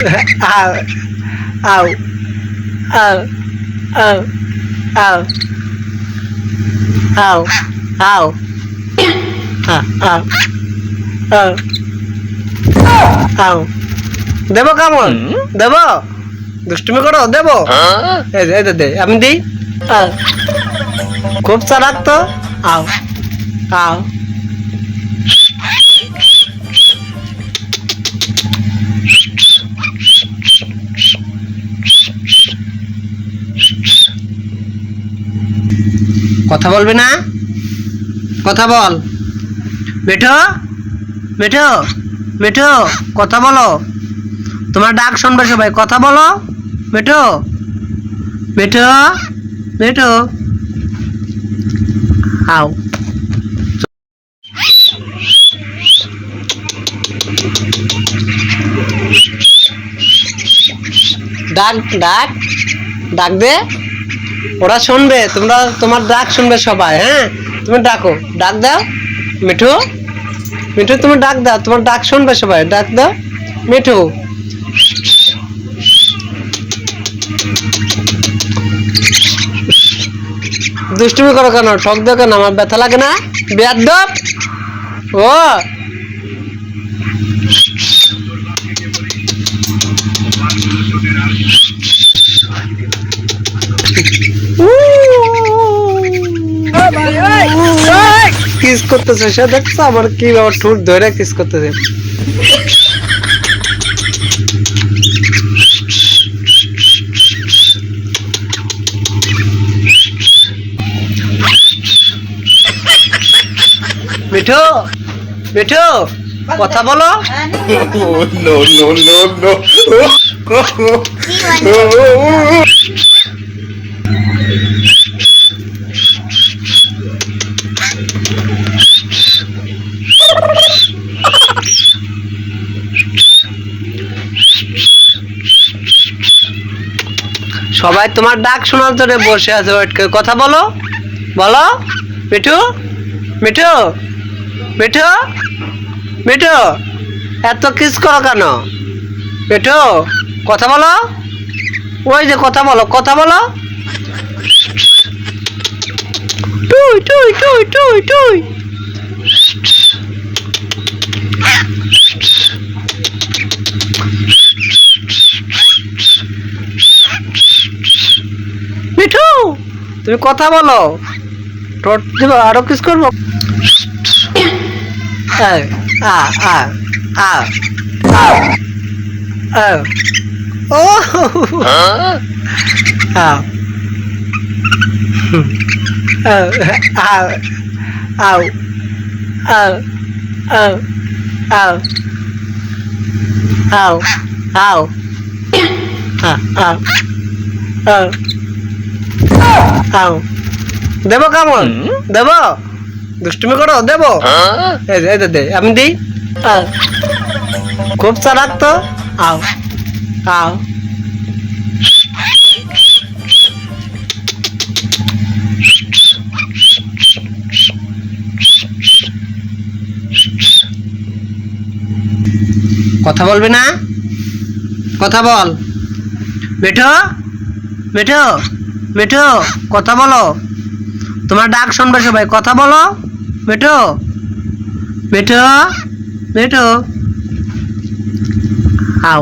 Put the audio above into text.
আও আও আও আও আও আও আও আও আও আও দেব কামড় দেব দুষ্টুমি করো দেব এই দে আমি দিই খুব চালাক তো আও আও কথা বলবি না কথা বল মিঠু মিঠু মিঠু কথা বলো তোমার ডাক শুনবে সবাই কথা বলো মিঠু মিঠু মিঠু আও ডাক ডাক ডাক দে ওরা শুনবে তোমরা তোমার ডাক শুনবে সবাই হ্যাঁ তুমি ডাকো ডাক দাও মিঠু মিঠু তুমি ডাক দাও তোমার ডাক শুনবে সবাই ডাক দাও মিঠু দুষ্টুমি করো কেন ঠক দাও কেন আমার ব্যথা লাগে না বেয়াদব ও কিস করতেছে সে দেখছো আমার কি আমার ঠোঁট ধরে কিস করতেছে মিঠু মিঠু কথা বলো no, no, no, no. সবাই তোমার ডাক শোনার জন্য বসে আছে ওয়েট করে কথা বলো বলো মিঠু মিঠু মিঠু মিঠু এত কিস করো কেন মিঠু কথা বলো ওই যে কথা বলো টুই টুই টুই টুই টুই মিঠু তুমি কথা বলো ঠোঁট দিব আরো কিস করবো আ আ আ আ আ ও আ আও আও আও আও আও আও আও আও আও আও দেব কামড় দেব দুষ্টুমি করো দেব এই দে আমি দিই খুব চালাক তো আও আও কথা বলবি না কথা বল মিঠু মিঠু মিঠু কথা বলো তোমার ডাক শুনবে সবাই কথা বলো মিঠু মিঠু মিঠু আও